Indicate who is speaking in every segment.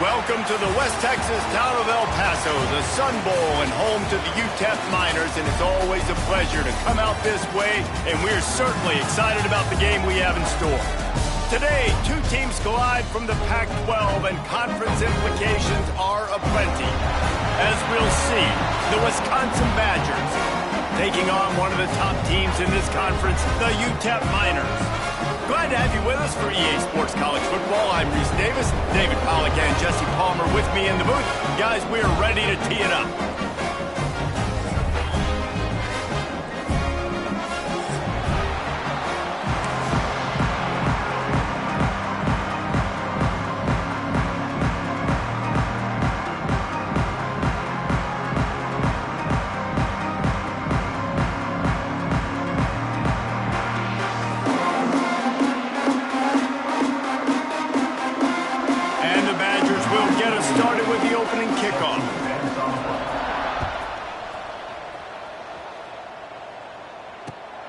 Speaker 1: Welcome to the West Texas town of El Paso, the Sun Bowl and home to the UTEP Miners, and it's always a pleasure to come out this way, and we're certainly excited about the game we have in store. Today, two teams collide from the Pac-12, and conference implications are aplenty. As we'll see, the Wisconsin Badgers taking on one of the top teams in this conference, the UTEP Miners. Glad to have you with us for EA Sports College Football. I'm Reese Davis, David Pollack and Jesse Palmer with me in the booth. Guys, we are ready to tee it up.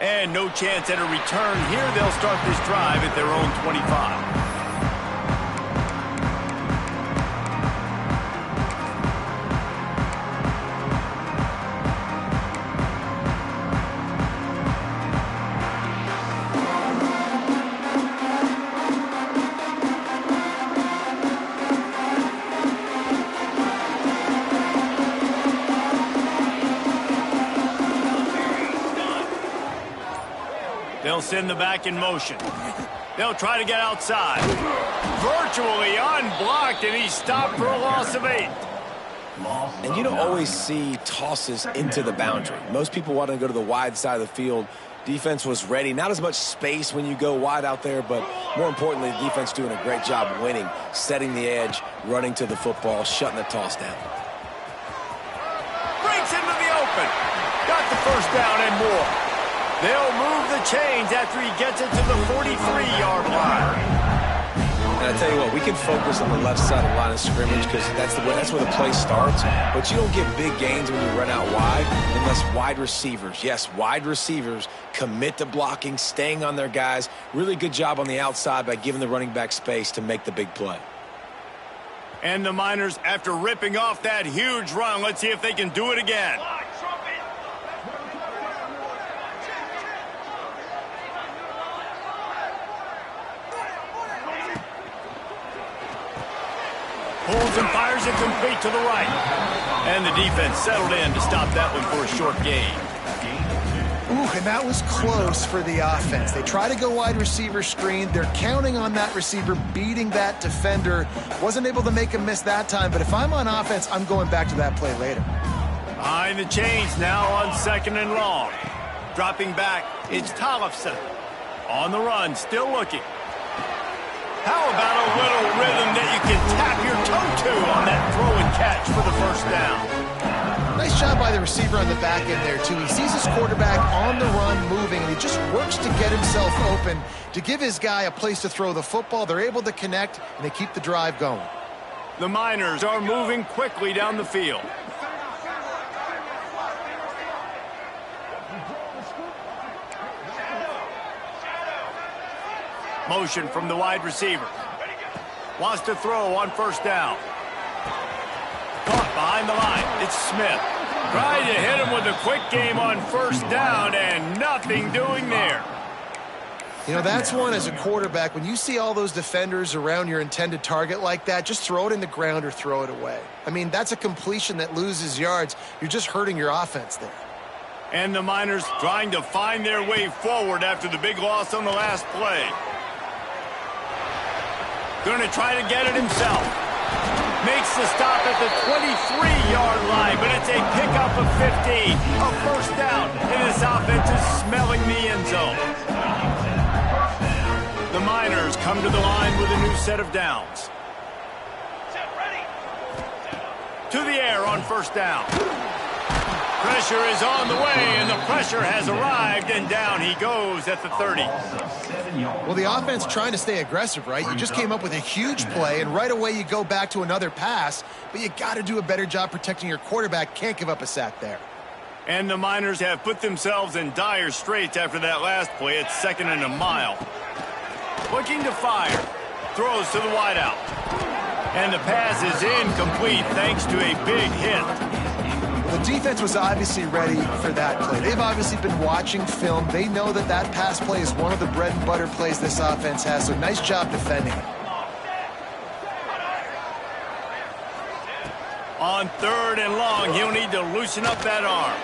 Speaker 1: And no chance at a return here. They'll start this drive at their own 25. They'll send the back in motion. They'll try to get outside. Virtually unblocked, and he's stopped for a loss of 8.
Speaker 2: And you don't always see tosses into the boundary. Most people want to go to the wide side of the field. Defense was ready. Not as much space when you go wide out there, but more importantly, the defense doing a great job winning, setting the edge, running to the football, shutting the toss down.
Speaker 1: Breaks into the open. Got the first down and more. They'll move the chains after he gets it to the 43-yard line.
Speaker 2: And I tell you what, we can focus on the left side of the line of scrimmage because that's where the play starts. But you don't get big gains when you run out wide unless wide receivers, yes, wide receivers, commit to blocking, staying on their guys. Really good job on the outside by giving the running back space to make the big play.
Speaker 1: And the Miners, after ripping off that huge run, let's see if they can do it again. Pulls and fires it complete to the right. And the defense settled in to stop that one for a short gain.
Speaker 3: Ooh, and that was close for the offense. They try to go wide receiver screen. They're counting on that receiver beating that defender. Wasn't able to make him miss that time, but if I'm on offense, I'm going back to that play later.
Speaker 1: Behind the chains now on 2nd and long. Dropping back, it's Tollefson. On the run, still looking. How about a little rhythm that you can tap your toe to on that throw and catch for the first down?
Speaker 3: Nice job by the receiver on the back end there, too. He sees his quarterback on the run moving, and he just works to get himself open to give his guy a place to throw the football. They're able to connect, and they keep the drive going.
Speaker 1: The Miners are moving quickly down the field. Motion from the wide receiver. Wants to throw on first down. Caught behind the line. It's Smith. Tried to hit him with a quick game on first down, and nothing doing there.
Speaker 3: You know, that's one as a quarterback. When you see all those defenders around your intended target like that, just throw it in the ground or throw it away. I mean, that's a completion that loses yards. You're just hurting your offense there.
Speaker 1: And the Miners trying to find their way forward after the big loss on the last play. Going to try to get it himself. Makes the stop at the 23-yard line, but it's a pickup of 15. A first down, and this offense is smelling the end zone. The Miners come to the line with a new set of downs. To the air on first down. Pressure is on the way, and the pressure has arrived, and down he goes at the 30.
Speaker 3: Well, the offense trying to stay aggressive, right? You just came up with a huge play, and right away you go back to another pass, but you got to do a better job protecting your quarterback. Can't give up a sack there.
Speaker 1: And the Miners have put themselves in dire straits after that last play. It's 2nd and a mile. Looking to fire. Throws to the wideout. And the pass is incomplete thanks to a big hit.
Speaker 3: The defense was obviously ready for that play. They've obviously been watching film. They know that that pass play is one of the bread and butter plays this offense has, so nice job defending it.
Speaker 1: On 3rd and long, he'll need to loosen up that arm.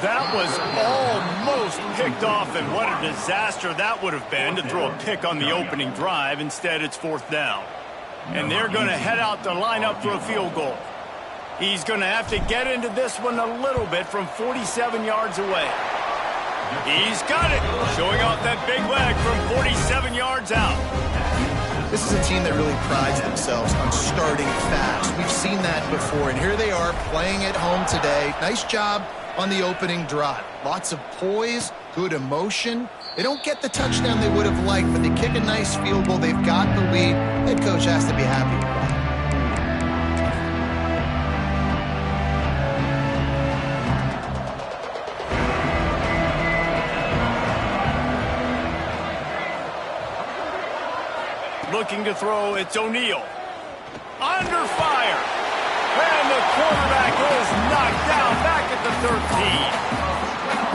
Speaker 1: That was almost picked off, and what a disaster that would have been to throw a pick on the opening drive. Instead, it's 4th down. And they're going to head out to line up for a field goal. He's going to have to get into this one a little bit from 47 yards away. He's got it, showing off that big leg from 47 yards out.
Speaker 3: This is a team that really prides themselves on starting fast. We've seen that before, and here they are playing at home today. Nice job on the opening drive. Lots of poise, good emotion. They don't get the touchdown they would have liked, but they kick a nice field goal. They've got the lead. Head coach has to be happy with that.
Speaker 1: Looking to throw, it's O'Neal. Under fire. And the quarterback is knocked down back at the 13.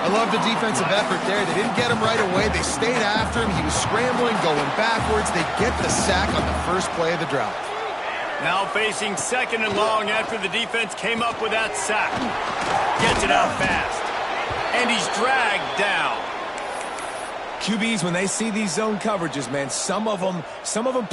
Speaker 3: I love the defensive effort there. They didn't get him right away. They stayed after him. He was scrambling, going backwards. They get the sack on the first play of the drive.
Speaker 1: Now facing 2nd and long after the defense came up with that sack. Gets it out fast. And he's dragged down.
Speaker 2: QBs, when they see these zone coverages, man, some of them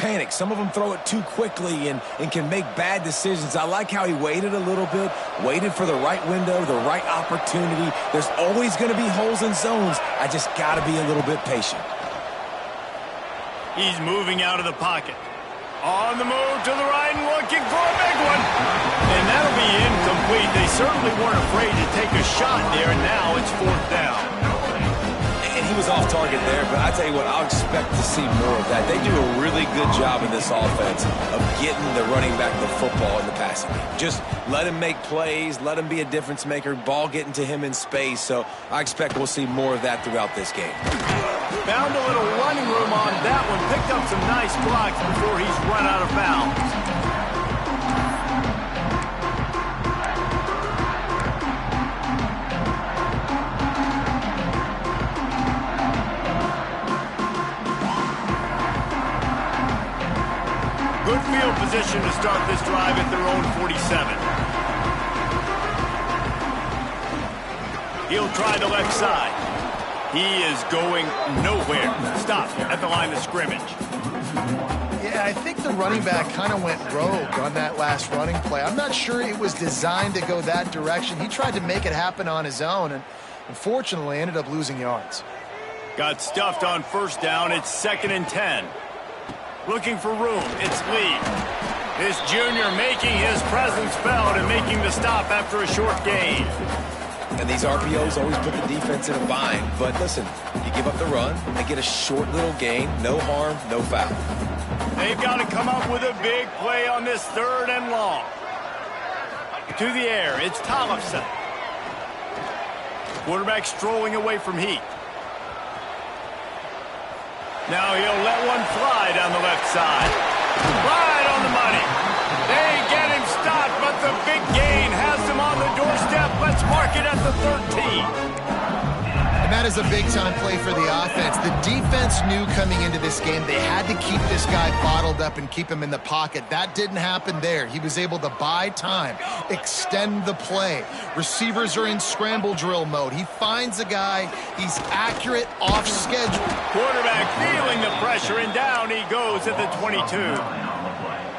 Speaker 2: panic. Some of them throw it too quickly and can make bad decisions. I like how he waited a little bit, waited for the right window, the right opportunity. There's always going to be holes in zones. I just got to be a little bit patient.
Speaker 1: He's moving out of the pocket. On the move to the right and looking for a big one. And that'll be incomplete. They certainly weren't afraid to take a shot there, and now it's 4th down.
Speaker 2: And he was off target there, but I tell you what, I'll expect to see more of that. They do a really good job in this offense of getting the running back the football in the passing game. Just let him make plays, let him be a difference maker, ball getting to him in space. So I expect we'll see more of that throughout this game.
Speaker 1: Found a little running room on that one, picked up some nice blocks before he's run out of bounds. Good field position to start this drive at their own 47. He'll try the left side. He is going nowhere. Stop at the line of scrimmage.
Speaker 3: Yeah, I think the running back kind of went rogue on that last running play. I'm not sure it was designed to go that direction. He tried to make it happen on his own and unfortunately ended up losing yards.
Speaker 1: Got stuffed on 1st down. It's 2nd and 10. Looking for room, it's Lee. This junior making his presence felt and making the stop after a short gain.
Speaker 2: And these RPOs always put the defense in a bind. But listen, you give up the run, they get a short little gain, no harm, no foul.
Speaker 1: They've got to come up with a big play on this 3rd and long. To the air, it's Tollefson. Quarterback strolling away from Heath. Now he'll let one fly down the left side. Right on the money. They get him stopped, but the big gain has him on the doorstep. Let's mark it at the 13.
Speaker 3: And that is a big-time play for the offense. The defense knew coming into this game they had to keep this guy bottled up and keep him in the pocket. That didn't happen there. He was able to buy time, extend the play. Receivers are in scramble drill mode. He finds a guy. He's accurate, off schedule.
Speaker 1: Quarterback feeling the pressure, and down he goes at the 22.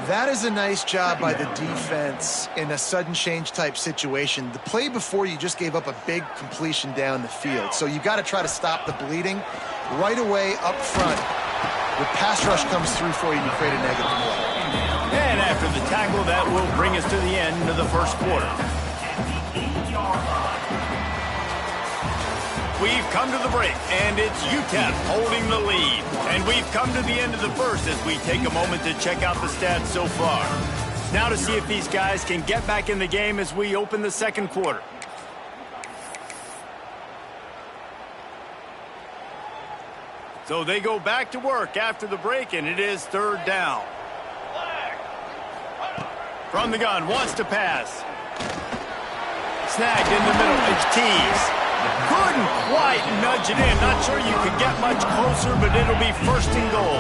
Speaker 3: That is a nice job by the defense in a sudden change type situation. The play before, you just gave up a big completion down the field. So you got to try to stop the bleeding right away up front. The pass rush comes through for you, you create a negative play.
Speaker 1: And after the tackle, that will bring us to the end of the 1st quarter. We've come to the break, and it's UTEP holding the lead. And we've come to the end of the 1st as we take a moment to check out the stats so far. Now to see if these guys can get back in the game as we open the 2nd quarter. So they go back to work after the break, and it is 3rd down. From the gun, wants to pass. Snagged in the middle, it's Tees. Couldn't quite nudge it in. Not sure you could get much closer, but it'll be first and goal.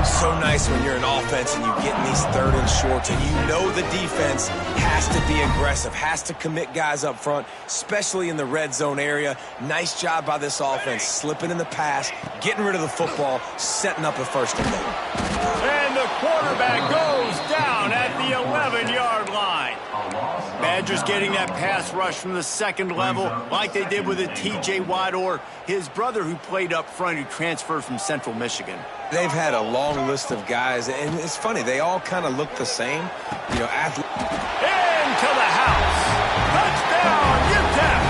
Speaker 2: So nice when you're an offense and you get in these third and shorts and you know the defense has to be aggressive, has to commit guys up front, especially in the red zone area. Nice job by this offense, slipping in the pass, getting rid of the football, setting up a first and goal.
Speaker 1: And the quarterback goes down at the 11-yard line. Badgers getting that pass rush from the second level like they did with a T.J. Watt or his brother who played up front who transferred from Central Michigan.
Speaker 2: They've had a long list of guys, and it's funny, they all kind of look the same. You know,
Speaker 1: into the house. Touchdown, UTEP.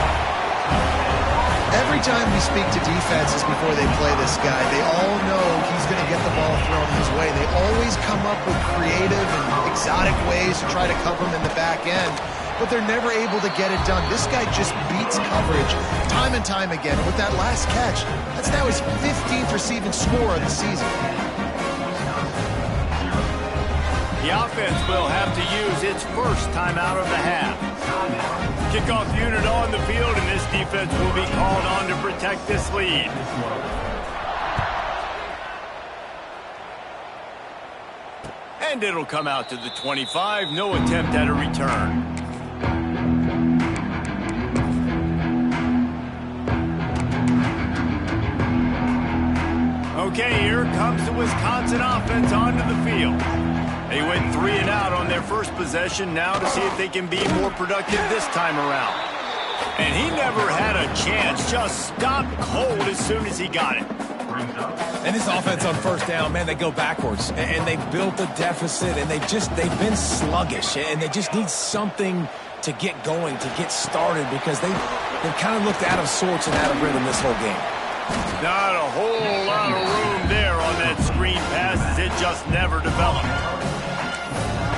Speaker 3: Every time we speak to defenses before they play this guy, they all know he's going to get the ball thrown his way. They always come up with creative and exotic ways to try to cover him in the back end, but they're never able to get it done. This guy just beats coverage time and time again. And with that last catch, that's now his 15th receiving score of the season.
Speaker 1: The offense will have to use its first timeout of the half. Kickoff unit on the field, and this defense will be called on to protect this lead. And it'll come out to the 25. No attempt at a return. Okay, here comes the Wisconsin offense onto the field. They went 3 and out on their first possession, now to see if they can be more productive this time around. And he never had a chance, just stopped cold as soon as he got it.
Speaker 2: And this offense on first down, man, they go backwards. And they built a deficit, and they've been sluggish. And they just need something to get going, to get started, because they've kind of looked out of sorts and out of rhythm this whole game.
Speaker 1: Not a whole lot of room there on that screen pass, as it just never developed.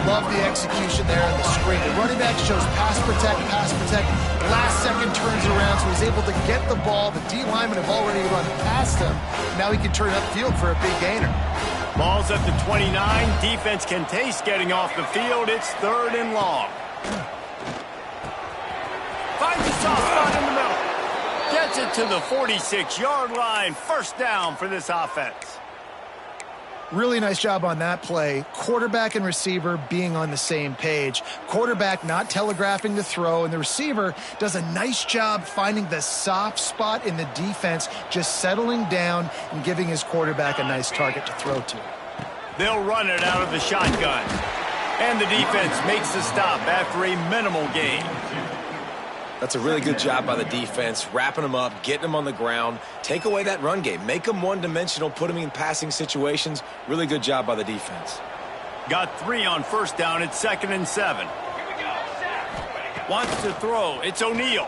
Speaker 3: Love the execution there on the screen. The running back shows pass protect, pass protect. Last second turns around, so he's able to get the ball. The D linemen have already run past him. Now he can turn upfield for a big gainer.
Speaker 1: Ball's at the 29. Defense can taste getting off the field. It's 3rd and long. Finds a soft spot in the middle. Gets it to the 46-yard line. First down for this offense.
Speaker 3: Really nice job on that play. Quarterback and receiver being on the same page. Quarterback not telegraphing the throw, and the receiver does a nice job finding the soft spot in the defense, just settling down and giving his quarterback a nice target to throw to.
Speaker 1: They'll run it out of the shotgun. And the defense makes the stop after a minimal gain.
Speaker 2: That's a really good job by the defense, wrapping them up, getting them on the ground. Take away that run game. Make them one-dimensional, put them in passing situations. Really good job by the defense.
Speaker 1: Got 3 on first down. It's 2nd and 7. Wants to throw. It's O'Neal.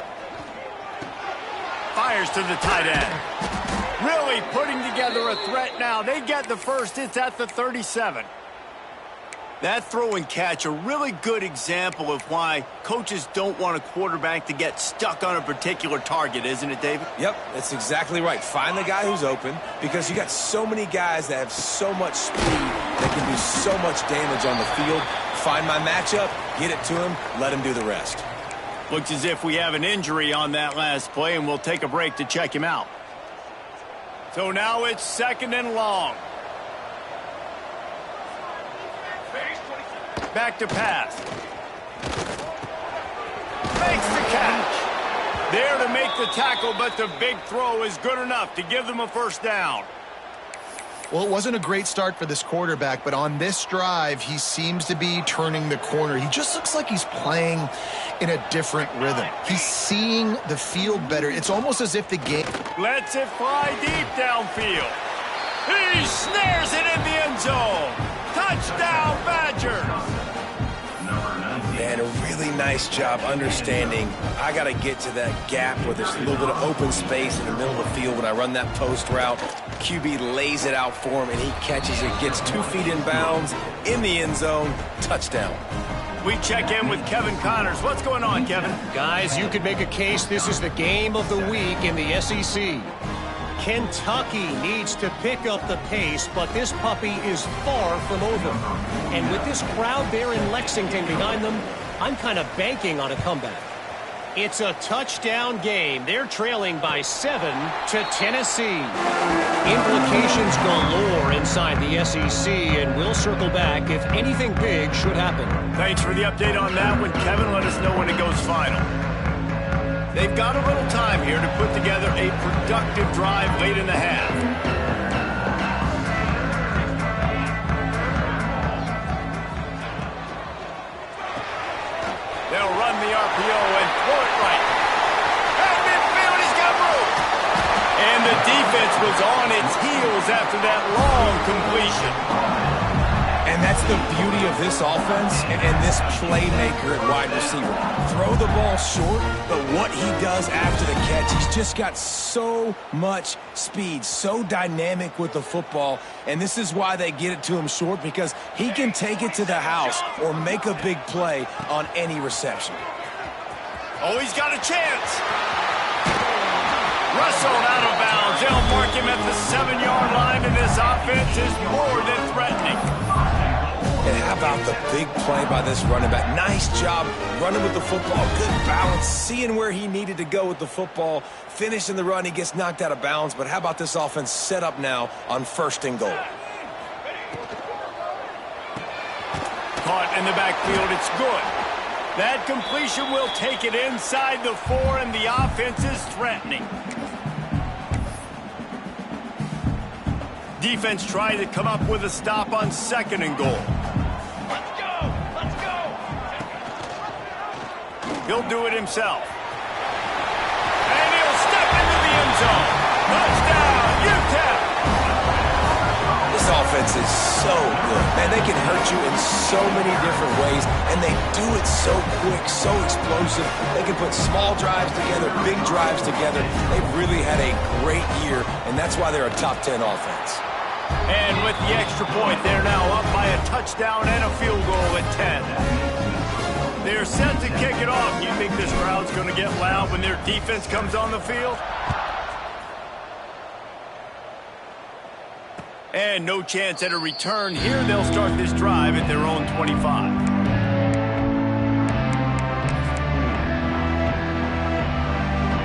Speaker 1: Fires to the tight end. Really putting together a threat now. They get the first. It's at the 37. That throw and catch, a really good example of why coaches don't want a quarterback to get stuck on a particular target, isn't it, David?
Speaker 2: Yep, that's exactly right. Find the guy who's open, because you got so many guys that have so much speed that can do so much damage on the field. Find my matchup, get it to him, let him do the rest.
Speaker 1: Looks as if we have an injury on that last play, and we'll take a break to check him out. So now it's 2nd and long. Back to pass. Makes the catch. There to make the tackle, but the big throw is good enough to give them a first down.
Speaker 3: Well, it wasn't a great start for this quarterback, but on this drive, he seems to be turning the corner. He just looks like he's playing in a different rhythm. He's seeing the field better. It's almost as if the game...
Speaker 1: Lets it fly deep downfield. He snares it in the end zone. Touchdown, Badgers.
Speaker 2: Man, a really nice job understanding I got to get to that gap where there's a little bit of open space in the middle of the field when I run that post route. QB lays it out for him, and he catches it, gets 2 feet in bounds, in the end zone, touchdown.
Speaker 1: We check in with Kevin Connors. What's going on, Kevin?
Speaker 4: Guys, you could make a case this is the game of the week in the SEC. Kentucky needs to pick up the pace, but this puppy is far from over. And with this crowd there in Lexington behind them, I'm kind of banking on a comeback. It's a touchdown game. They're trailing by 7 to Tennessee. Implications galore inside the SEC, and we'll circle back if anything big should happen.
Speaker 1: Thanks for the update on that one, Kevin. Let us know when it goes final. They've got a little time here to put together a productive drive late in the half. They'll run the RPO and throw it right. At midfield, he's got room. And the defense was on its heels after that long completion.
Speaker 2: And that's the beauty of this offense and this playmaker at wide receiver. Throw the ball short, but what he does after the catch, he's just got so much speed, so dynamic with the football. And this is why they get it to him short, because he can take it to the house or make a big play on any reception.
Speaker 1: Oh, he's got a chance. Russell out of bounds. They'll mark him at the 7-yard line, and this offense is more than threatening.
Speaker 2: And how about the big play by this running back? Nice job running with the football. Good balance, seeing where he needed to go with the football. Finishing the run, he gets knocked out of bounds. But how about this offense set up now on 1st and goal?
Speaker 1: Caught in the backfield, it's good. That completion will take it inside the 4, and the offense is threatening. Defense trying to come up with a stop on 2nd and goal.
Speaker 4: Let's go! Let's go!
Speaker 1: He'll do it himself. And he'll step into the end zone. Touchdown, UTEP!
Speaker 2: This offense is so good. Man, they can hurt you in so many different ways, and they do it so quick, so explosive. They can put small drives together, big drives together. They've really had a great year, and that's why they're a top 10 offense.
Speaker 1: And with the extra point, they're now up by a touchdown and a field goal at 10. They're set to kick it off. You think this crowd's going to get loud when their defense comes on the field? And no chance at a return here. They'll start this drive at their own 25.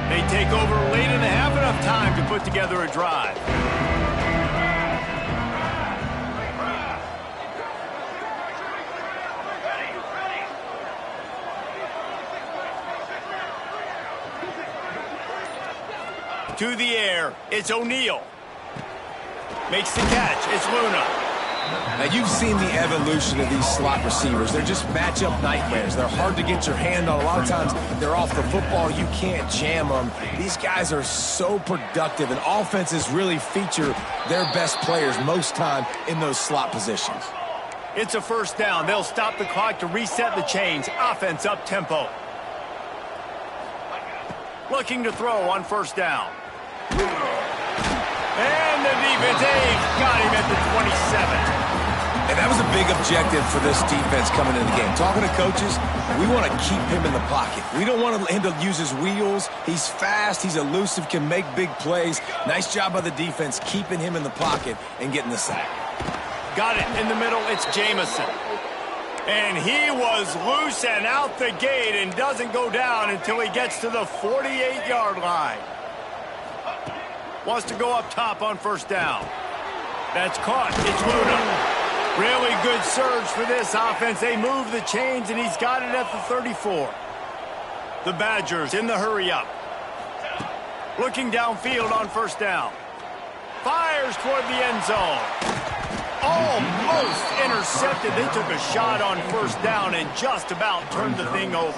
Speaker 1: They take over late in the half, enough time to put together a drive. To the air, it's O'Neal. Makes the catch, it's Luna.
Speaker 2: Now, you've seen the evolution of these slot receivers. They're just matchup nightmares. They're hard to get your hand on. A lot of times, they're off the football. You can't jam them. These guys are so productive, and offenses really feature their best players most time in those slot positions.
Speaker 1: It's a 1st down. They'll stop the clock to reset the chains. Offense up tempo. Looking to throw on 1st down. And the defense, got him at the 27.
Speaker 2: And that was a big objective for this defense coming into the game. Talking to coaches, we want to keep him in the pocket. We don't want him to use his wheels. He's fast, he's elusive, can make big plays. Nice job by the defense keeping him in the pocket and getting the sack.
Speaker 1: Got it in the middle, it's Jamison. And he was loose and out the gate and doesn't go down until he gets to the 48-yard line. Wants to go up top on 1st down. That's caught. It's Luna. Really good surge for this offense. They move the chains, and he's got it at the 34. The Badgers in the hurry-up. Looking downfield on 1st down. Fires toward the end zone. Almost intercepted. They took a shot on 1st down and just about turned the thing over.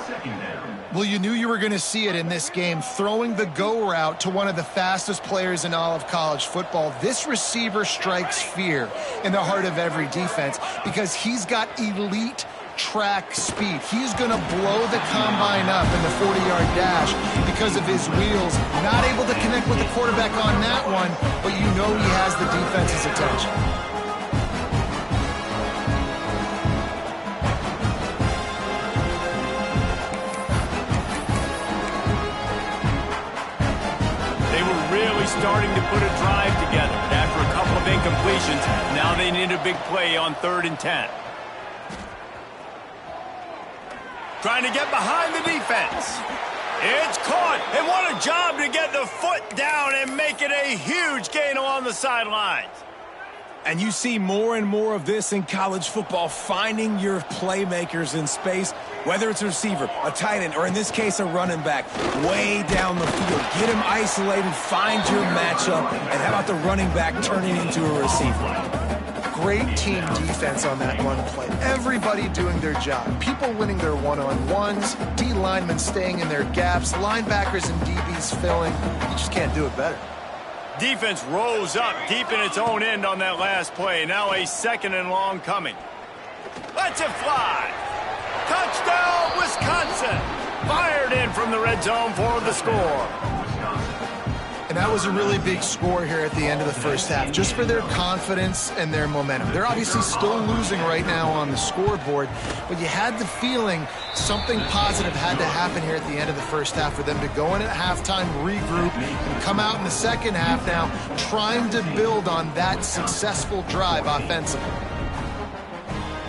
Speaker 3: Well, you knew you were going to see it in this game, throwing the go route to one of the fastest players in all of college football. This receiver strikes fear in the heart of every defense because he's got elite track speed. He's going to blow the combine up in the 40-yard dash because of his wheels. Not able to connect with the quarterback on that one, but you know he has the defense's attention.
Speaker 1: They were really starting to put a drive together. But after a couple of incompletions, now they need a big play on 3rd and 10. Trying to get behind the defense. It's caught, and what a job to get the foot down and make it a huge gain along the sidelines.
Speaker 2: And you see more and more of this in college football, finding your playmakers in space, whether it's a receiver, a tight end, or in this case, a running back, way down the field. Get him isolated, find your matchup, and how about the running back turning into a receiver?
Speaker 3: Great team defense on that run play. Everybody doing their job. People winning their one-on-ones, D linemen staying in their gaps, linebackers and DBs filling. You just can't do it better.
Speaker 1: Defense rose up deep in its own end on that last play. Now a 2nd and long coming. Lets it fly. Touchdown, Wisconsin. Fired in from the red zone for the score.
Speaker 3: And that was a really big score here at the end of the first half, just for their confidence and their momentum. They're obviously still losing right now on the scoreboard, but you had the feeling something positive had to happen here at the end of the first half for them to go in at halftime, regroup, and come out in the second half now trying to build on that successful drive offensively.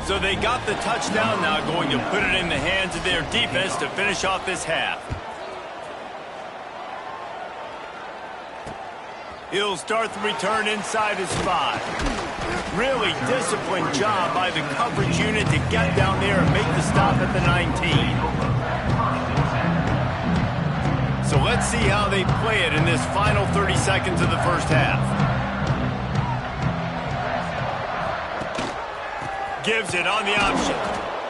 Speaker 1: So they got the touchdown, now going to put it in the hands of their defense to finish off this half. He'll start the return inside his 5. Really disciplined job by the coverage unit to get down there and make the stop at the 19. So let's see how they play it in this final 30 seconds of the first half. Gives it on the option.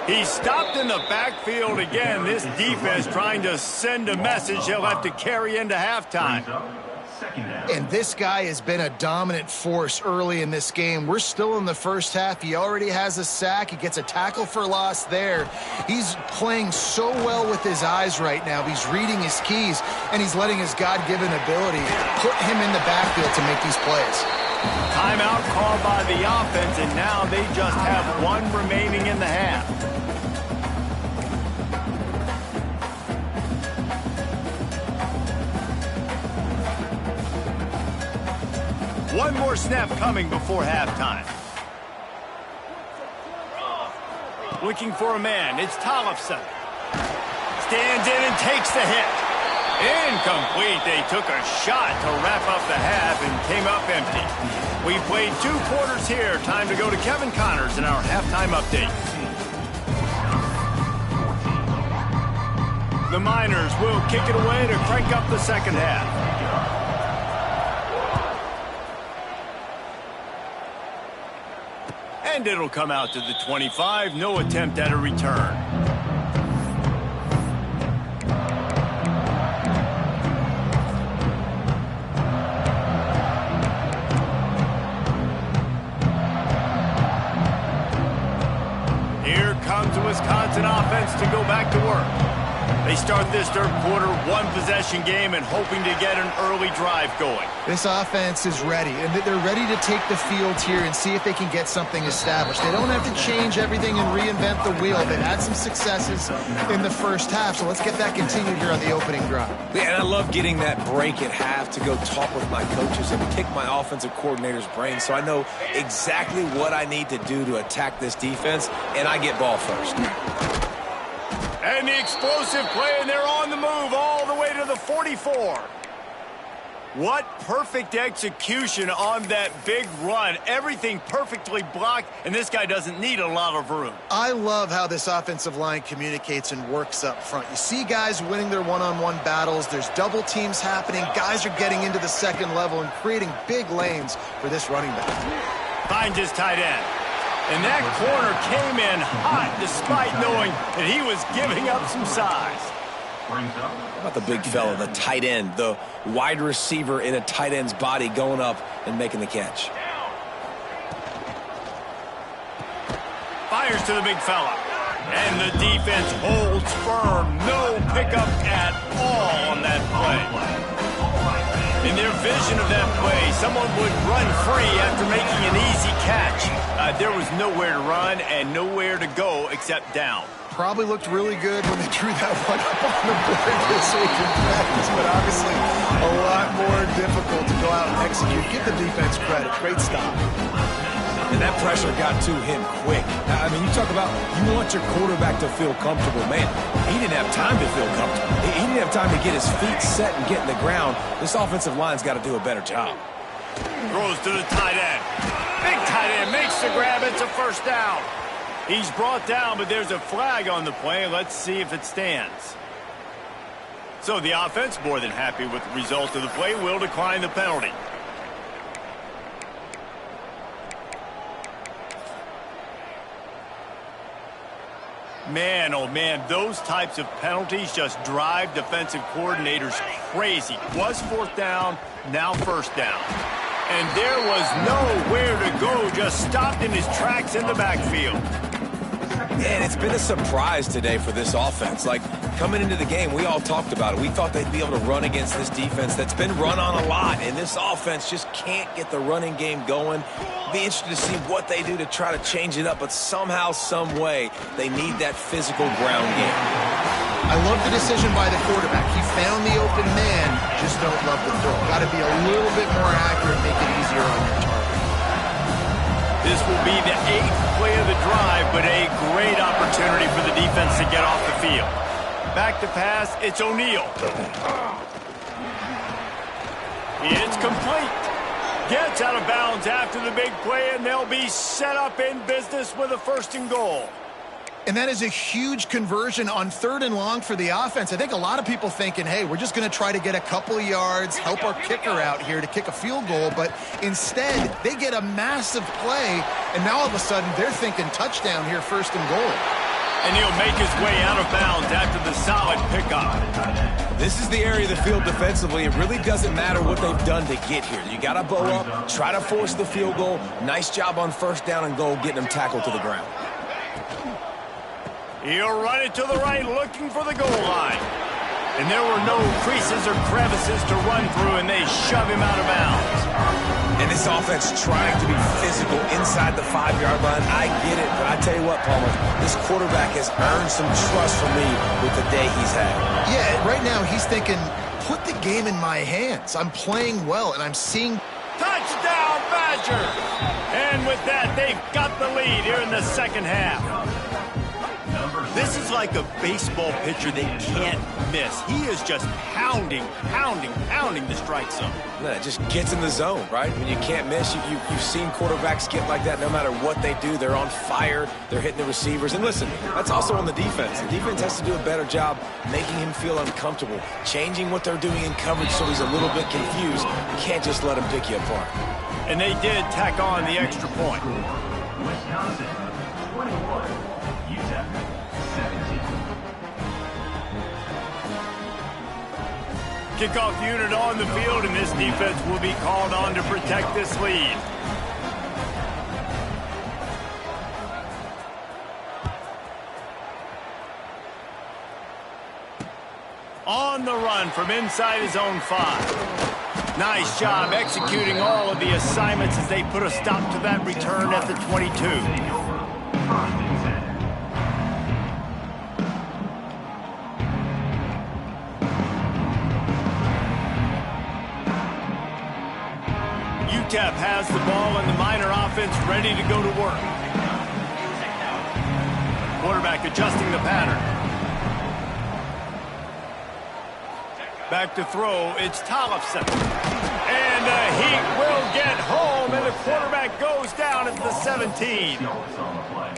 Speaker 1: He stopped in the backfield again. This defense trying to send a message they'll have to carry into halftime.
Speaker 3: And this guy has been a dominant force early in this game. We're still in the first half. He already has a sack. He gets a tackle for loss there. He's playing so well with his eyes right now. He's reading his keys, and he's letting his God-given ability put him in the backfield to make these plays.
Speaker 1: Timeout called by the offense, and now they just have 1 remaining in the half. One more snap coming before halftime. Looking for a man. It's Tollefson. Stands in and takes the hit. Incomplete. They took a shot to wrap up the half and came up empty. We played 2 quarters here. Time to go to Kevin Connors in our halftime update. The Miners will kick it away to crank up the second half. And it'll come out to the 25. No attempt at a return. Here comes the Wisconsin offense to go back to work. They start this third quarter, 1-possession game, and hoping to get an early drive going.
Speaker 3: This offense is ready, and they're ready to take the field here and see if they can get something established. They don't have to change everything and reinvent the wheel. They've had some successes in the first half, so let's get that continued here on the opening drive.
Speaker 2: Yeah, and I love getting that break at half to go talk with my coaches and pick my offensive coordinator's brain so I know exactly what I need to do to attack this defense, and I get ball first.
Speaker 1: And the explosive play, and they're on the move all the way to the 44. What perfect execution on that big run. Everything perfectly blocked, and this guy doesn't need a lot of room.
Speaker 3: I love how this offensive line communicates and works up front. You see guys winning their one-on-one battles. There's double teams happening. Guys are getting into the second level and creating big lanes for this running back.
Speaker 1: Finds his tight end. And that corner came in hot despite knowing that he was giving up some size.
Speaker 2: How about the big fella, the tight end, the wide receiver in a tight end's body going up and making the catch?
Speaker 1: Fires to the big fella. And the defense holds firm. No pickup at all on that play. In their vision of that play, someone would run free after making an easy catch. There was nowhere to run and nowhere to go except down.
Speaker 3: Probably looked really good when they drew that one up on the board this week in practice, but obviously a lot more difficult to go out and execute. Give the defense credit. Great stop.
Speaker 2: And that pressure got to him quick. I mean, you talk about you want your quarterback to feel comfortable. Man, he didn't have time to feel comfortable. He didn't have time to get his feet set and get in the ground. This offensive line's got to do a better job.
Speaker 1: Throws to the tight end. Big tight end makes the grab. It's a first down. He's brought down, but there's a flag on the play. Let's see if it stands. So the offense, more than happy with the result of the play, will decline the penalty. Man, oh man, those types of penalties just drive defensive coordinators crazy. Was fourth down, now first down. And there was nowhere to go, just stopped in his tracks in the backfield.
Speaker 2: And it's been a surprise today for this offense. Like, coming into the game, we all talked about it. We thought they'd be able to run against this defense that's been run on a lot, and this offense just can't get the running game going. Be interested to see what they do to try to change it up, but somehow, some way, they need that physical ground game.
Speaker 3: I love the decision by the quarterback. He found the open man, just don't love the throw. Got to be a little bit more accurate, make it easier on your target.
Speaker 1: This will be the 8th play of the drive, but a great opportunity for the defense to get off the field. Back to pass, it's O'Neal. It's complete. Gets out of bounds after the big play, and they'll be set up in business with a 1st and goal.
Speaker 3: And that is a huge conversion on 3rd and long for the offense. I think a lot of people thinking, hey, we're just going to try to get a couple of yards, help our kicker out here to kick a field goal. But instead, they get a massive play, and now all of a sudden they're thinking touchdown here, 1st and goal.
Speaker 1: And he'll make his way out of bounds after the solid pickup.
Speaker 2: This is the area of the field defensively. It really doesn't matter what they've done to get here. You got to bow up, try to force the field goal. Nice job on 1st down and goal, getting them tackled to the ground.
Speaker 1: He'll run it to the right, looking for the goal line. And there were no creases or crevices to run through, and they shove him out of bounds.
Speaker 2: And this offense trying to be physical inside the 5-yard line. I get it, but I tell you what, Palmer, this quarterback has earned some trust from me with the day he's had.
Speaker 3: Yeah, right now he's thinking, put the game in my hands. I'm playing well, and I'm seeing...
Speaker 1: Touchdown, Badger! And with that, they've got the lead here in the 2nd half. This is like a baseball pitcher they can't miss. He is just pounding the strike zone.
Speaker 2: It just gets in the zone, right? When you can't miss, you've seen quarterbacks get like that no matter what they do. They're on fire. They're hitting the receivers. And listen, that's also on the defense. The defense has to do a better job making him feel uncomfortable, changing what they're doing in coverage so he's a little bit confused. You can't just let him pick you apart.
Speaker 1: And they did tack on the extra point.
Speaker 5: Wisconsin, 21, UTEP, 17.
Speaker 1: Kickoff unit on the field, and this defense will be called on to protect this lead. On the run from inside his own 5. Nice job executing all of the assignments as they put a stop to that return at the 22. UTEP has the ball and the Miner offense ready to go to work. Quarterback adjusting the pattern. Back to throw, it's Tollefson. And he will get home, and the quarterback goes down at the 17.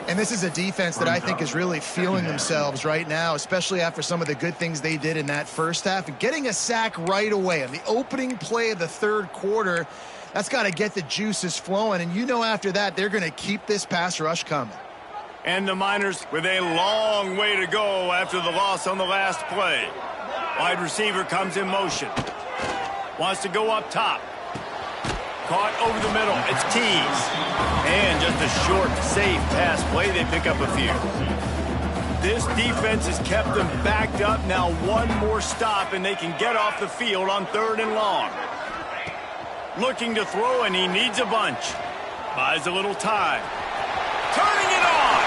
Speaker 3: And this is a defense that I think is really feeling themselves right now, especially after some of the good things they did in that first half. And getting a sack right away on the opening play of the 3rd quarter, that's got to get the juices flowing. And you know after that, they're going to keep this pass rush coming.
Speaker 1: And the Miners with a long way to go after the loss on the last play. Wide receiver comes in motion. Wants to go up top. Caught over the middle. It's Tees. And just a short, safe pass play. They pick up a few. This defense has kept them backed up. Now one more stop, and they can get off the field on 3rd and long. Looking to throw, and he needs a bunch. Buys a little time. Turning it on.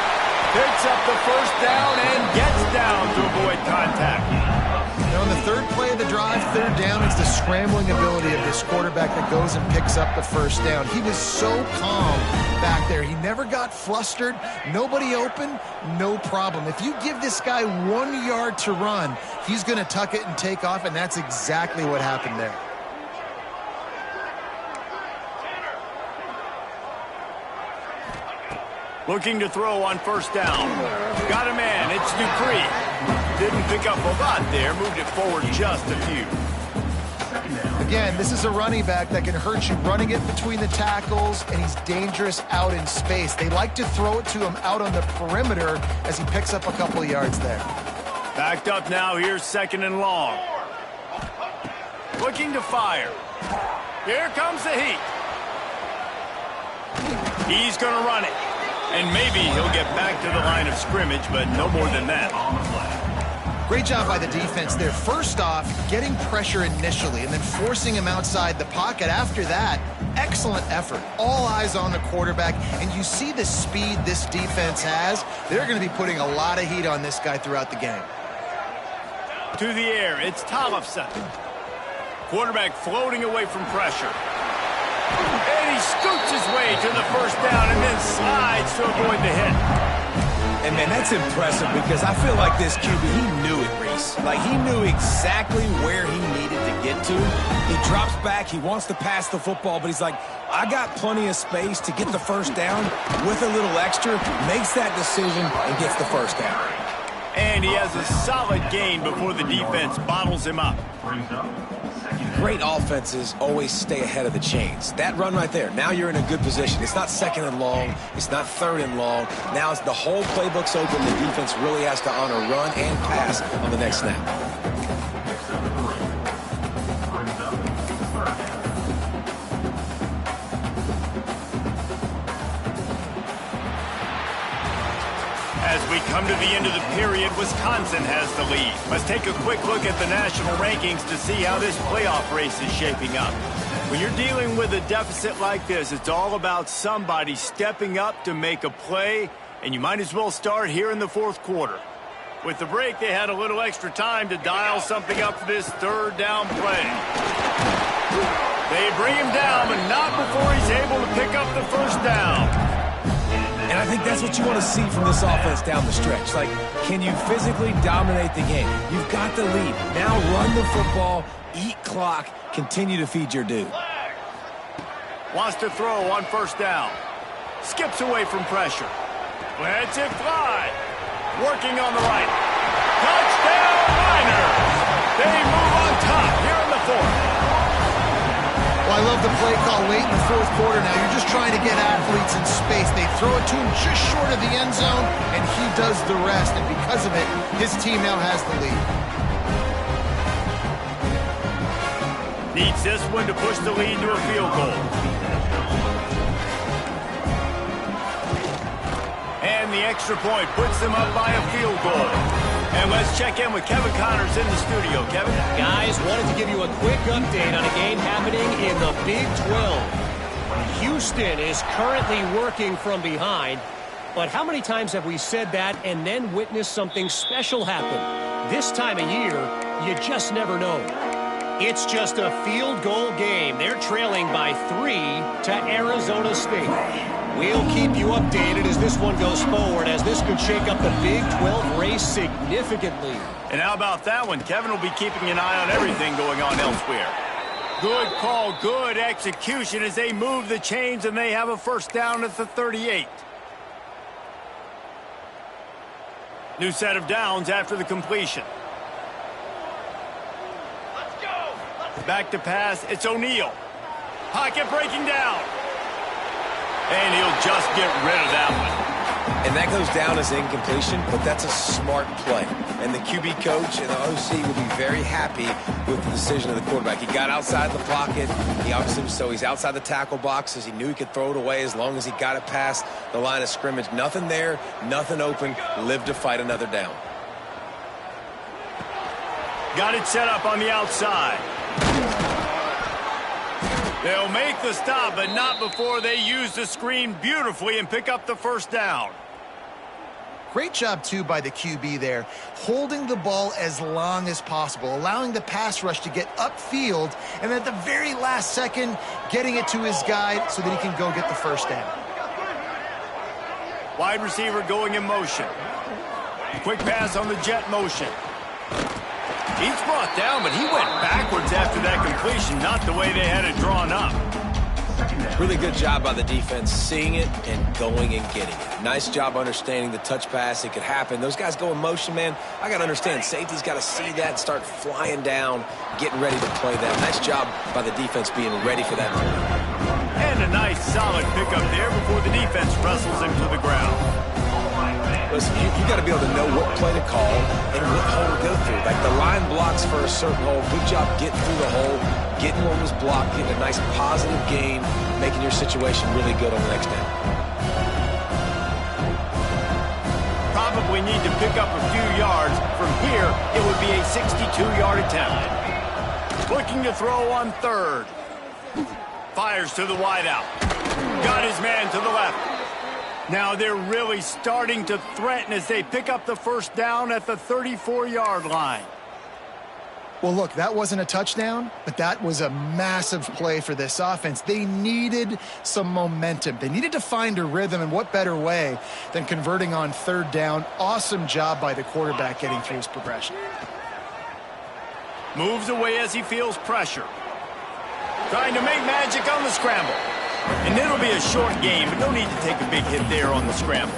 Speaker 1: Picks up the 1st down and gets down to avoid contact.
Speaker 3: Now on the third play of the drive, third down, it's the scrambling ability of this quarterback that goes and picks up the first down. He was so calm back there. He never got flustered. Nobody open, no problem. If you give this guy 1 yard to run, he's going to tuck it and take off, and that's exactly what happened there.
Speaker 1: Looking to throw on first down. Got a man. It's Dupree. Didn't pick up a lot there. Moved it forward just a few.
Speaker 3: Again, this is a running back that can hurt you running it between the tackles, and he's dangerous out in space. They like to throw it to him out on the perimeter as he picks up a couple of yards there.
Speaker 1: Backed up now. Here's second and long. Looking to fire. Here comes the heat. He's going to run it. And maybe he'll get back to the line of scrimmage, but no more than that.
Speaker 3: Great job by the defense there. First off, getting pressure initially and then forcing him outside the pocket. After that, excellent effort. All eyes on the quarterback, and you see the speed this defense has. They're going to be putting a lot of heat on this guy throughout the game.
Speaker 1: To the air, it's Tollefson. Quarterback floating away from pressure. And he scoots his way to the first down and then slides to avoid the hit.
Speaker 2: And, man, that's impressive because I feel like this QB, he knew it, Reese. Like, he knew exactly where he needed to get to. He drops back. He wants to pass the football, but he's like, I got plenty of space to get the first down with a little extra, makes that decision, and gets the first down.
Speaker 1: And he has a solid gain before the defense bottles him up.
Speaker 2: Great offenses always stay ahead of the chains. That run right there, now you're in a good position. It's not second and long. It's not third and long. Now it's the whole playbook's open. The defense really has to honor run and pass on the next snap.
Speaker 1: As we come to the end of the period, Wisconsin has the lead. Let's take a quick look at the national rankings to see how this playoff race is shaping up. When you're dealing with a deficit like this, it's all about somebody stepping up to make a play, and you might as well start here in the fourth quarter. With the break, they had a little extra time to dial something up for this third down play. They bring him down, but not before he's able to pick up the first down.
Speaker 2: And I think that's what you want to see from this offense down the stretch. Like, can you physically dominate the game? You've got the lead. Now run the football, eat clock, continue to feed your dude.
Speaker 1: Wants to throw on first down. Skips away from pressure. Lets it fly. Working on the right. Touchdown Niners! They move on top here in the fourth.
Speaker 3: Well, I love the play call late in the fourth quarter now. You're just trying to get athletes in space. They throw it to him just short of the end zone, and he does the rest. And because of it, his team now has the lead.
Speaker 1: Needs this one to push the lead to a field goal. And the extra point puts them up by a field goal. And let's check in with Kevin Connors in the studio. Kevin?
Speaker 4: Guys, wanted to give you a quick update on a game happening in the Big 12. Houston is currently working from behind, but how many times have we said that and then witnessed something special happen? This time of year, you just never know. It's just a field goal game. They're trailing by 3 to Arizona State. We'll keep you updated as this one goes forward, as this could shake up the Big 12 race significantly.
Speaker 1: And how about that one? Kevin will be keeping an eye on everything going on elsewhere. Good call, good execution as they move the chains and they have a first down at the 38. New set of downs after the completion. Let's go. Back to pass. It's O'Neal. Pocket breaking down. And he'll just get rid of that one.
Speaker 2: And that goes down as incompletion, but that's a smart play. And the QB coach and the OC will be very happy with the decision of the quarterback. He got outside the pocket. He obviously was so he's outside the tackle boxes. He knew he could throw it away as long as he got it past the line of scrimmage. Nothing there, nothing open. Live to fight another down.
Speaker 1: Got it set up on the outside. They'll make the stop, but not before they use the screen beautifully and pick up the first down.
Speaker 3: Great job, too, by the QB there, holding the ball as long as possible, allowing the pass rush to get upfield, and at the very last second, getting it to his guy so that he can go get the first down.
Speaker 1: Wide receiver going in motion. Quick pass on the jet motion. He's brought down, but he went backwards after that completion, not the way they had it drawn up.
Speaker 2: Really good job by the defense, seeing it and going and getting it. Nice job understanding the touch pass. It could happen. Those guys go in motion, man. I got to understand, safety's got to see that and start flying down, getting ready to play that. Nice job by the defense being ready for that moment.
Speaker 1: And a nice, solid pickup there before the defense wrestles him to the ground.
Speaker 2: Listen, you got to be able to know what play to call and what hole to go through. Like the line blocks for a certain hole. Good job getting through the hole, getting what was blocked, getting a nice positive gain, making your situation really good on the next down.
Speaker 1: Probably need to pick up a few yards. From here, it would be a 62-yard attempt. Looking to throw on third. Fires to the wideout. Got his man to the left. Now they're really starting to threaten as they pick up the first down at the 34-yard line.
Speaker 3: Well, look, that wasn't a touchdown, but that was a massive play for this offense. They needed some momentum. They needed to find a rhythm, and what better way than converting on third down. Awesome job by the quarterback getting through his progression.
Speaker 1: Moves away as he feels pressure. Trying to make magic on the scramble. And it'll be a short game, but no need to take a big hit there on the scramble.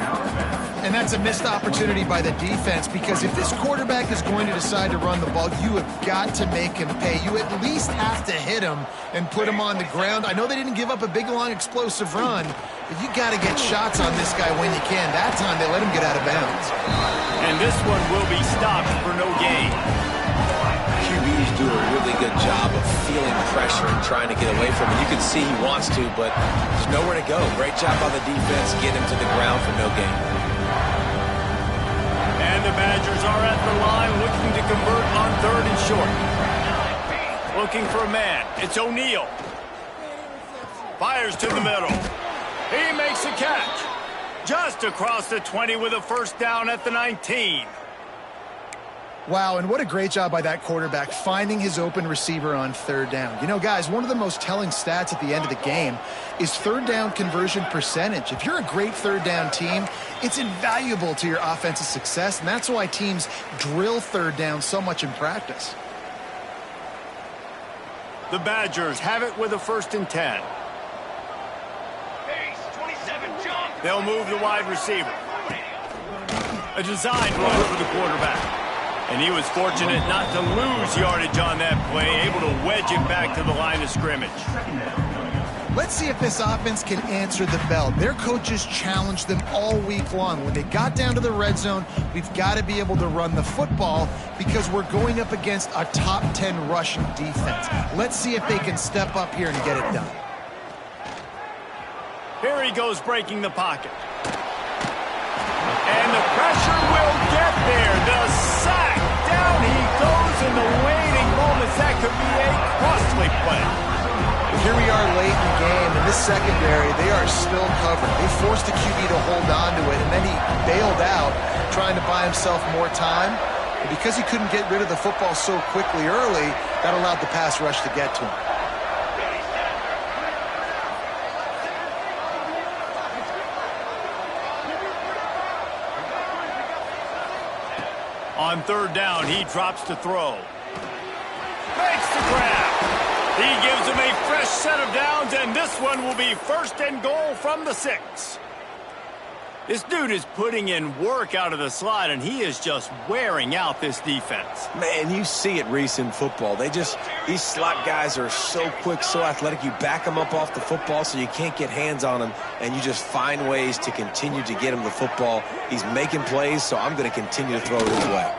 Speaker 3: And that's a missed opportunity by the defense, because if this quarterback is going to decide to run the ball, you have got to make him pay. You at least have to hit him and put him on the ground. I know they didn't give up a big, long, explosive run, but you got to get shots on this guy when you can. That time they let him get out of bounds.
Speaker 1: And this one will be stopped for no gain.
Speaker 2: QBs do a really good job of feeling pressure and trying to get away from it. You can see he wants to, but there's nowhere to go. Great job on the defense, get him to the ground for no gain.
Speaker 1: And the Badgers are at the line looking to convert on third and short. Looking for a man. It's O'Neal. Fires to the middle. He makes a catch. Just across the 20 with a first down at the 19.
Speaker 3: Wow, and what a great job by that quarterback finding his open receiver on third down. You know, guys, one of the most telling stats at the end of the game is third down conversion percentage. If you're a great third down team, it's invaluable to your offensive success, and that's why teams drill third down so much in practice.
Speaker 1: The Badgers have it with a 1st and 10. They'll move the wide receiver. A designed run for the quarterback. And he was fortunate not to lose yardage on that play, able to wedge it back to the line of scrimmage.
Speaker 3: Let's see if this offense can answer the bell. Their coaches challenged them all week long. When they got down to the red zone, we've got to be able to run the football because we're going up against a top 10 rushing defense. Let's see if they can step up here and get it done.
Speaker 1: Here he goes breaking the pocket. And the pressure will get there. The sack. Down he goes in the waiting moments. That could be a costly play.
Speaker 3: Here we are late in the game. In this secondary, they are still covered. They forced the QB to hold on to it, and then he bailed out, trying to buy himself more time. And because he couldn't get rid of the football so quickly early, that allowed the pass rush to get to him.
Speaker 1: On third down, he drops to throw. Makes the grab. He gives him a fresh set of downs, and this one will be 1st and goal from the 6. This dude is putting in work out of the slot, and he is just wearing out this defense.
Speaker 2: Man, you see it, Reese, in football. These slot guys are so quick, so athletic. You back them up off the football so you can't get hands on them, and you just find ways to continue to get him the football. He's making plays, so I'm going to continue to throw it his way.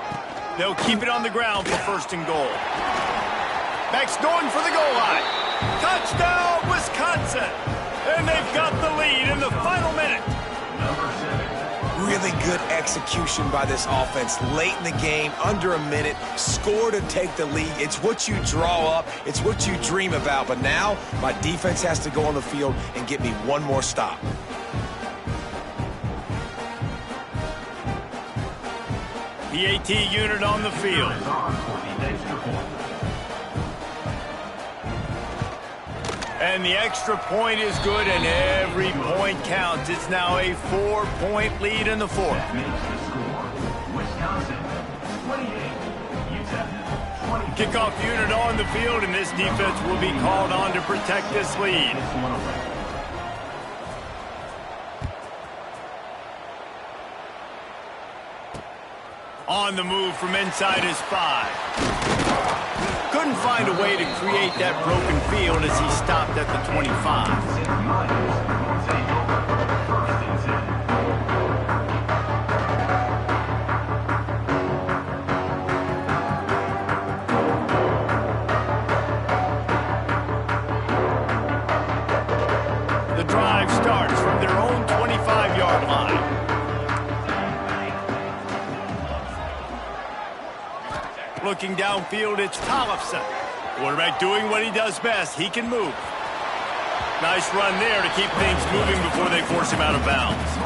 Speaker 1: They'll keep it on the ground for 1st and goal. Beck's going for the goal line. Touchdown, Wisconsin! And they've got the lead in the final minute.
Speaker 2: Really good execution by this offense. Late in the game, under a minute, score to take the lead. It's what you draw up. It's what you dream about. But now, my defense has to go on the field and get me one more stop.
Speaker 1: PAT unit on the field. And the extra point is good, and every point counts. It's now a 4-point lead in the fourth. Kickoff unit on the field, and this defense will be called on to protect this lead. On the move from inside his 5. Couldn't find a way to create that broken field as he stopped at the 25. The drive starts from their own 25-yard line. Looking downfield, it's Tollefson. Quarterback doing what he does best. He can move. Nice run there to keep things moving before they force him out of bounds.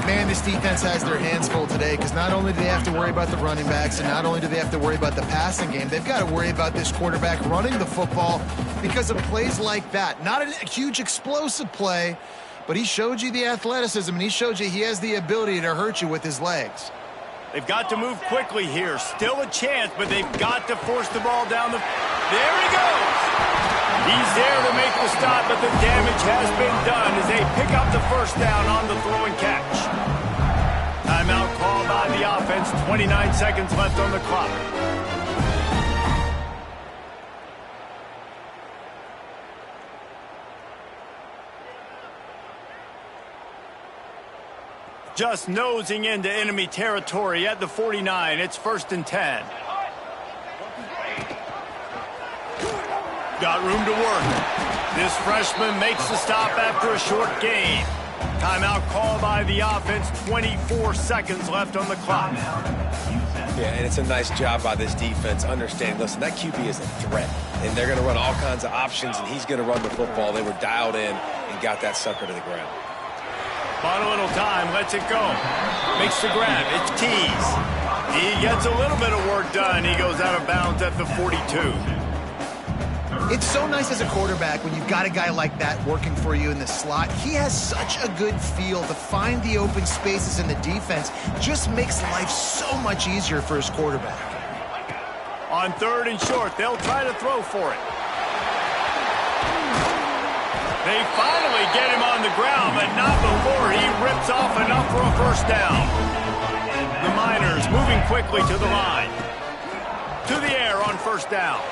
Speaker 3: Man, this defense has their hands full today because not only do they have to worry about the running backs and not only do they have to worry about the passing game, they've got to worry about this quarterback running the football because of plays like that. Not a huge explosive play, but he showed you the athleticism and he showed you he has the ability to hurt you with his legs.
Speaker 1: They've got to move quickly here. Still a chance, but they've got to force the ball down the... There he goes! He's there to make the stop, but the damage has been done as they pick up the first down on the throw and catch. Timeout called by the offense. 29 seconds left on the clock. Just nosing into enemy territory at the 49. It's 1st and 10. Got room to work. This freshman makes the stop after a short gain. Timeout called by the offense. 24 seconds left on the clock.
Speaker 2: Yeah, and it's a nice job by this defense understanding, listen, that QB is a threat, and they're going to run all kinds of options, and he's going to run the football. They were dialed in and got that sucker to the ground.
Speaker 1: Bought a little time, lets it go. Makes the grab, it's Tees. He gets a little bit of work done. He goes out of bounds at the 42.
Speaker 3: It's so nice as a quarterback when you've got a guy like that working for you in the slot. He has such a good feel to find the open spaces in the defense. Just makes life so much easier for his quarterback.
Speaker 1: On 3rd and short, they'll try to throw for it. They finally get him on the ground, but not before he rips off enough for a first down. The Miners moving quickly to the line. To the air on first down.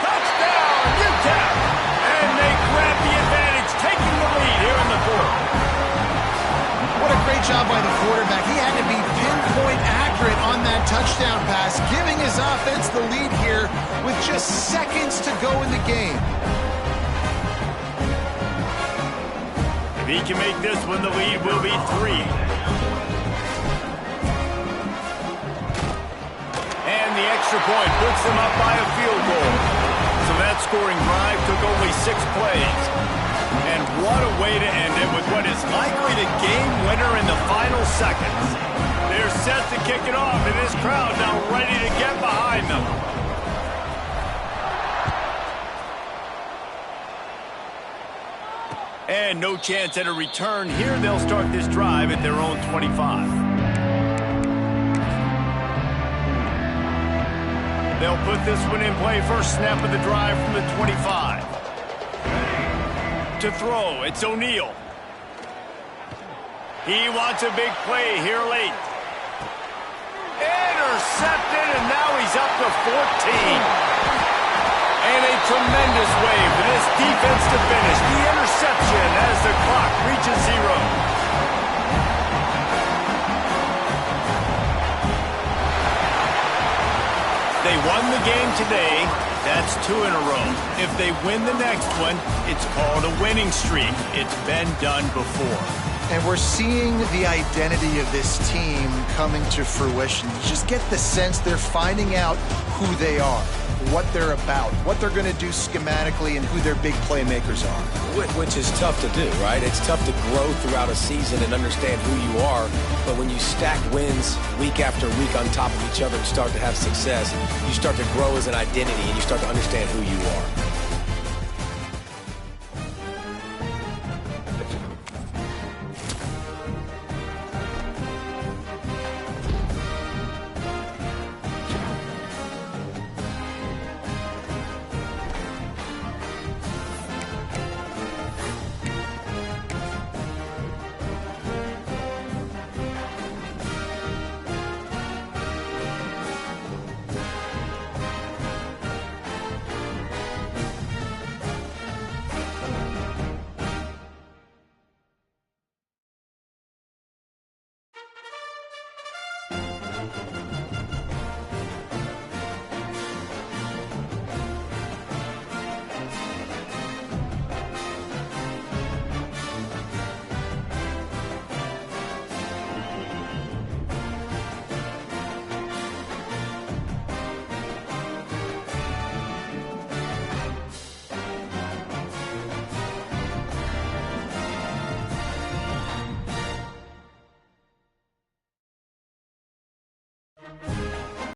Speaker 1: Touchdown, UTEP! And they grab the advantage, taking the lead here in the fourth.
Speaker 3: What a great job by the quarterback. He had to be pinpoint accurate on that touchdown pass, giving his offense the lead here with just seconds to go in the game.
Speaker 1: If he can make this one, the lead will be 3. And the extra point puts them up by a field goal. So that scoring drive took only 6 plays. And what a way to end it with what is likely the game winner in the final seconds. They're set to kick it off, and this crowd now ready to get behind them. And no chance at a return here. They'll start this drive at their own 25. They'll put this one in play. First snap of the drive from the 25. To throw, it's O'Neal. He wants a big play here late. Intercepted, and now he's up to 14. And a tremendous way for this defense to finish. The interception as the clock reaches 0. They won the game today. That's 2 in a row. If they win the next one, it's called a winning streak. It's been done before.
Speaker 3: And we're seeing the identity of this team coming to fruition. You just get the sense they're finding out who they are. what they're about, what they're going to do schematically, and who their big playmakers are.
Speaker 2: Which is tough to do, right? It's tough to grow throughout a season and understand who you are. But when you stack wins week after week on top of each other and start to have success, you start to grow as an identity and you start to understand who you are.